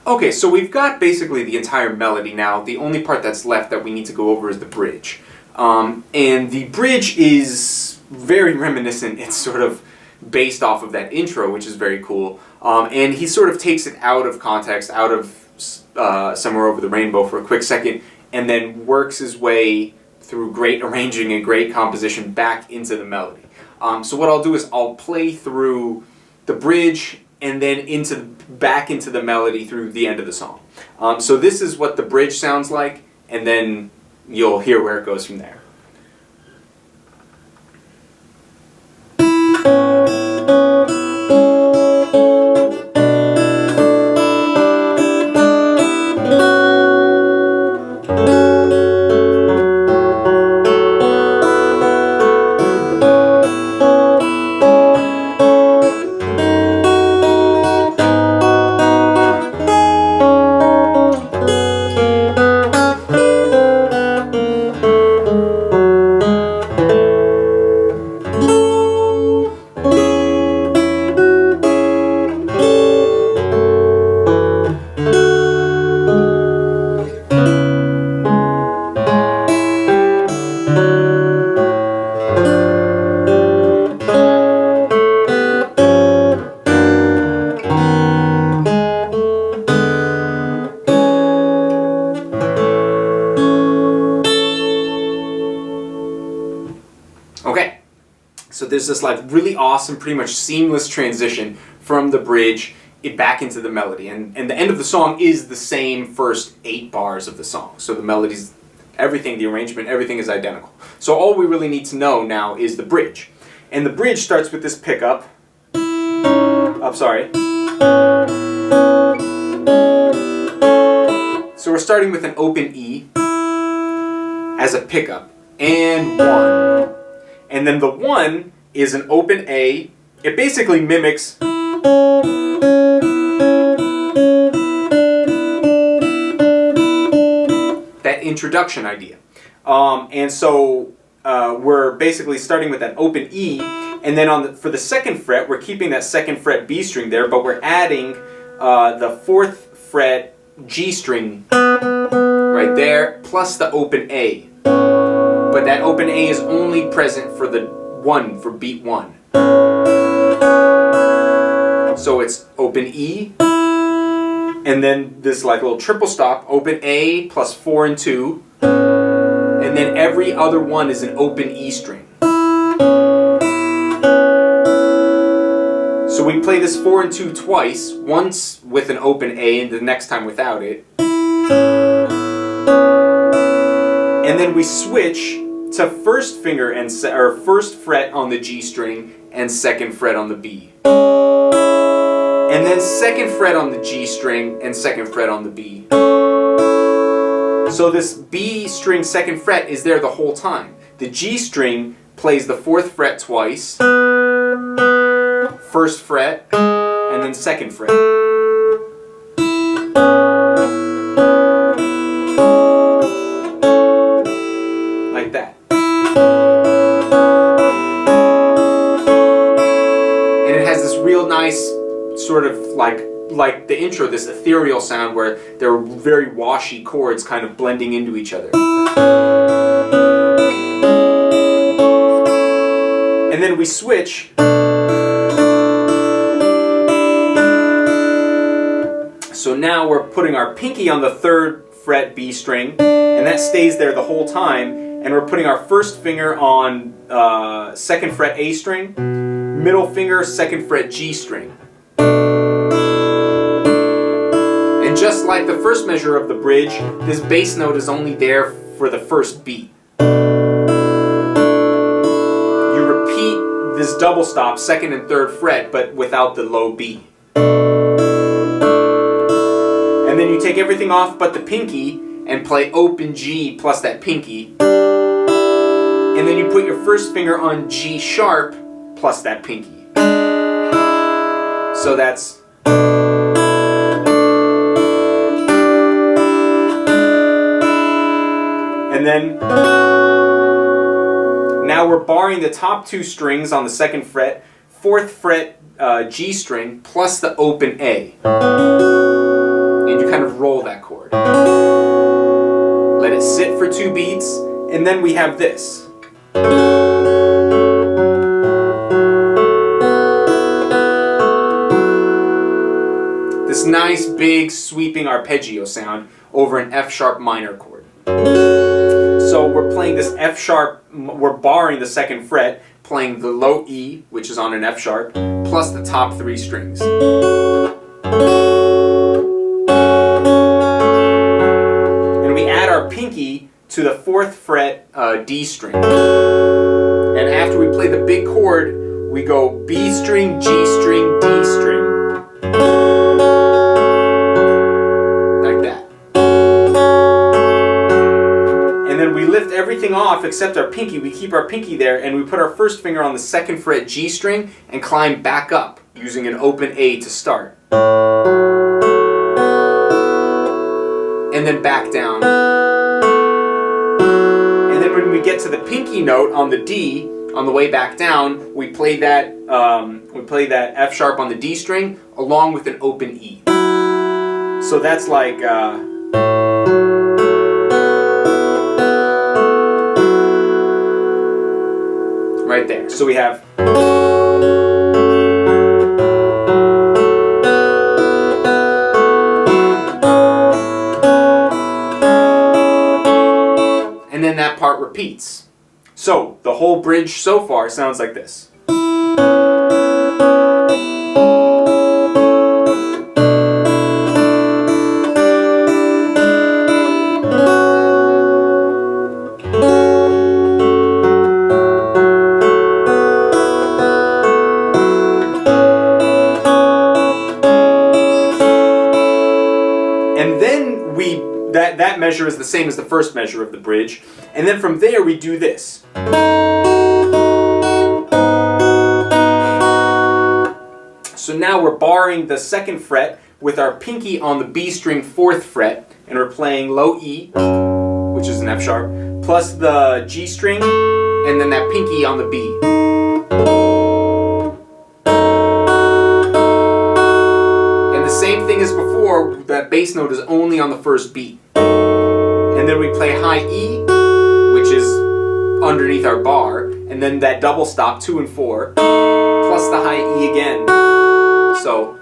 Okay, so we've got basically the entire melody now. The only part that's left that we need to go over is the bridge. And the bridge is very reminiscent. It's sort of based off of that intro, which is very cool. And he sort of takes it out of context, out of Somewhere Over the Rainbow for a quick second, and then works his way through great arranging and great composition back into the melody. So what I'll do is I'll play through the bridge and then back into the melody through the end of the song. So this is what the bridge sounds like, and then you'll hear where it goes from there. Okay, so there's this like really awesome, pretty much seamless transition from the bridge back into the melody. And the end of the song is the same first 8 bars of the song. So the melody's, everything, the arrangement, everything is identical. So all we really need to know now is the bridge. And the bridge starts with this pickup. So we're starting with an open E as a pickup, and 1. And then the 1 is an open A. It basically mimics that introduction idea. And so we're basically starting with that open E, and then for the 2nd fret, we're keeping that 2nd fret B string there, but we're adding the 4th fret G string right there, plus the open A. But that open A is only present for the 1, for beat 1. So it's open E, and then this like little triple stop, open A plus 4 and 2, and then every other one is an open E string. So we play this 4 and 2 twice, once with an open A and the next time without it. And then we switch to 1st finger and or 1st fret on the G string and 2nd fret on the B. And then 2nd fret on the G string and 2nd fret on the B. So this B string 2nd fret is there the whole time. The G string plays the 4th fret twice, 1st fret, and then 2nd fret. Like that. And it has this real nice sort of like the intro, this ethereal sound where there are very washy chords kind of blending into each other. And then we switch. So now we're putting our pinky on the 3rd fret B string, and that stays there the whole time, and we're putting our 1st finger on 2nd fret A string, middle finger 2nd fret G string. And just like the first measure of the bridge, this bass note is only there for the first beat. You repeat this double stop, 2nd and 3rd fret, but without the low B. And then you take everything off but the pinky and play open G plus that pinky. And then you put your 1st finger on G sharp plus that pinky. So that's... And then now we're barring the top 2 strings on the 2nd fret, 4th fret G string plus the open A. And it sit for 2 beats, and then we have this. This nice big sweeping arpeggio sound over an F sharp minor chord. So we're playing this F sharp, we're barring the 2nd fret, playing the low E, which is on an F sharp, plus the top 3 strings. And we add our pinky to the 4th fret D string. And after we play the big chord, we go B string, G string, D string. Like that. And then we lift everything off except our pinky. We keep our pinky there and we put our 1st finger on the 2nd fret G string and climb back up using an open A to start. And then back down. And then when we get to the pinky note on the D, on the way back down, we play that F sharp on the D string along with an open E. So that's like right there. So we have and then that part repeats. So the whole bridge so far sounds like this. And then that measure is the same as the first measure of the bridge. And then from there we do this. So now we're barring the 2nd fret with our pinky on the B string 4th fret, and we're playing low E, which is an F sharp, plus the G string, and then that pinky on the B. And the same thing as before, that bass note is only on the 1st beat. And then we play high E, which is underneath our bar, and then that double stop 2 and 4, plus the high E again. So,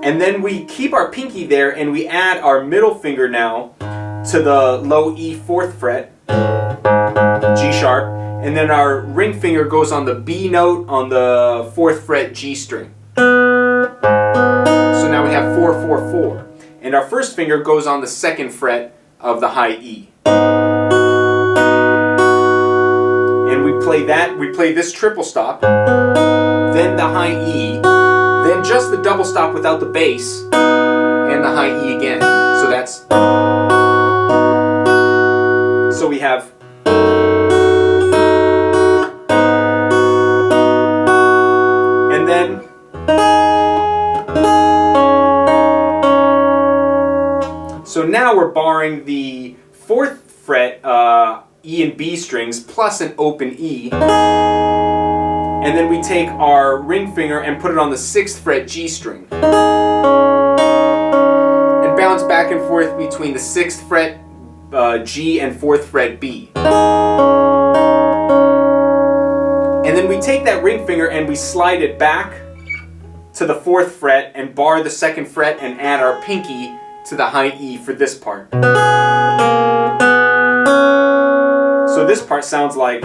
and then we keep our pinky there and we add our middle finger now to the low E 4th fret, G sharp, and then our ring finger goes on the B note on the 4th fret G string. So now we have 4, 4, 4. And our 1st finger goes on the 2nd fret of the high E. And we play this triple stop, then the high E, then just the double stop without the bass, and the high E again. So that's, so we have, and then, so now we're barring the 4th fret E and B strings plus an open E, and then we take our ring finger and put it on the 6th fret G string and bounce back and forth between the 6th fret G and 4th fret B. And then we take that ring finger and we slide it back to the 4th fret and bar the 2nd fret and add our pinky to the high E for this part. So this part sounds like,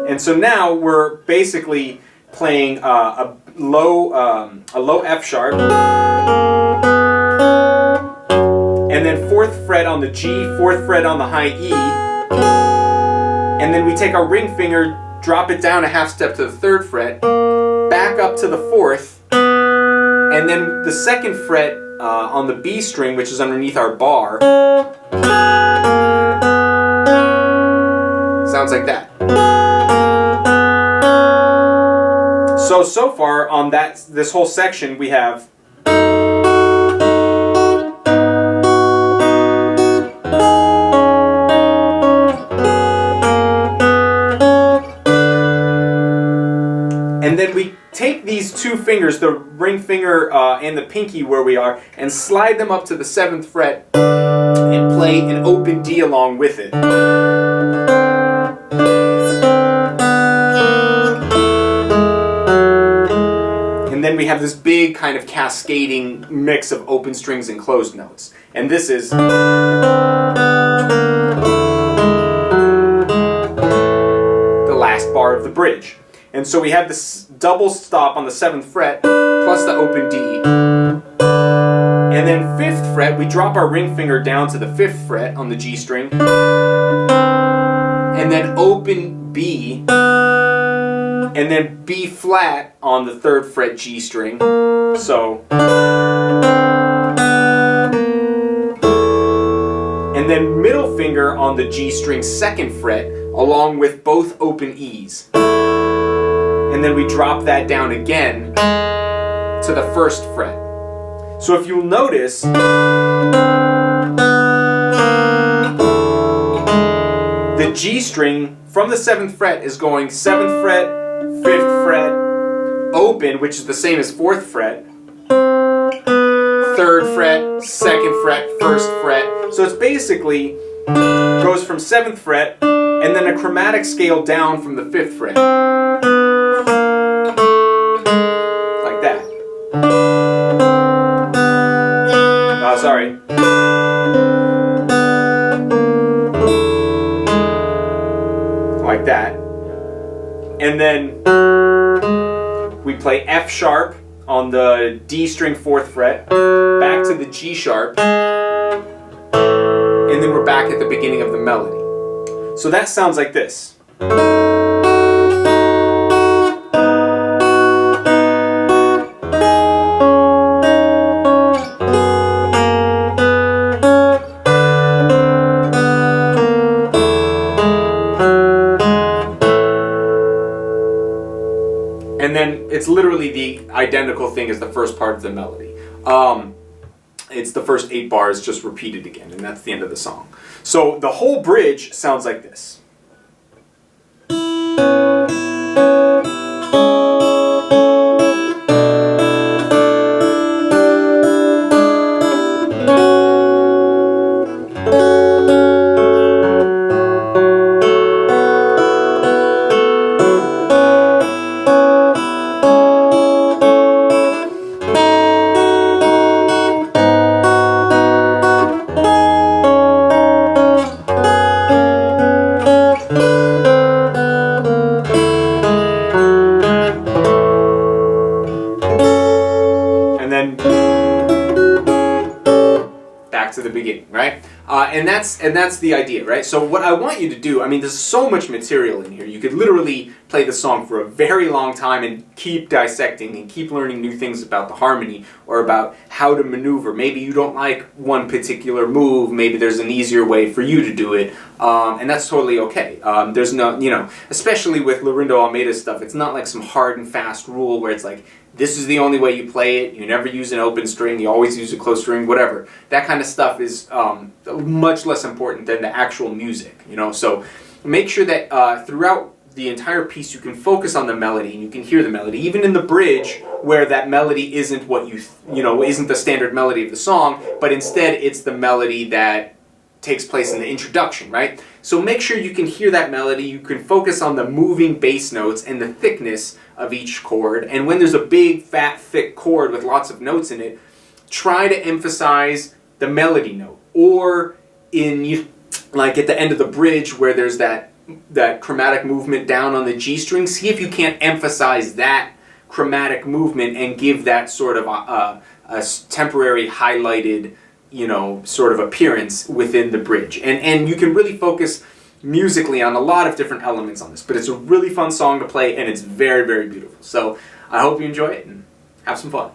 and so now we're basically playing a low F sharp, and then 4th fret on the G, 4th fret on the high E, and then we take our ring finger, drop it down a half step to the 3rd fret, back up to the 4th, and then the 2nd fret on the B string, which is underneath our bar, sounds like that. So far on this whole section we have two fingers, the ring finger and the pinky where we are, and slide them up to the 7th fret and play an open D along with it. And then we have this big kind of cascading mix of open strings and closed notes. And this is the last bar of the bridge. And so we have this double stop on the 7th fret plus the open D. And then 5th fret, we drop our ring finger down to the 5th fret on the G string. And then open B. And then B flat on the 3rd fret G string. So. And then middle finger on the G string 2nd fret along with both open E's. And then we drop that down again to the 1st fret. So if you'll notice, the G string from the 7th fret is going 7th fret, 5th fret, open, which is the same as 4th fret, 3rd fret, 2nd fret, 1st fret. So it's basically goes from 7th fret and then a chromatic scale down from the 5th fret. Like that. Oh, sorry. Like that. And then we play F sharp on the D string 4th fret, back to the G sharp, and then we're back at the beginning of the melody. So that sounds like this. And then it's literally the identical thing as the first part of the melody. It's the first 8 bars just repeated again, and that's the end of the song. So the whole bridge sounds like this. Back to the beginning, right? And that's the idea, right? So what I want you to do, I mean, there's so much material in here. You could literally play the song for a very long time and keep dissecting and keep learning new things about the harmony or about how to maneuver. Maybe you don't like one particular move. Maybe there's an easier way for you to do it, and that's totally okay. There's no, especially with Laurindo Almeida's stuff, it's not like some hard and fast rule where it's like, this is the only way you play it, you never use an open string, you always use a closed string, whatever. That kind of stuff is much less important than the actual music, So make sure that throughout the entire piece you can focus on the melody and you can hear the melody, even in the bridge where that melody isn't what isn't the standard melody of the song, but instead it's the melody that takes place in the introduction, right? So make sure you can hear that melody, you can focus on the moving bass notes and the thickness of each chord, and when there's a big, fat, thick chord with lots of notes in it, try to emphasize the melody note. Or like at the end of the bridge where there's that chromatic movement down on the G string, see if you can't emphasize that chromatic movement and give that sort of a temporary highlighted sort of appearance within the bridge. And you can really focus musically on a lot of different elements on this, but it's a really fun song to play and it's very, very beautiful. So I hope you enjoy it and have some fun.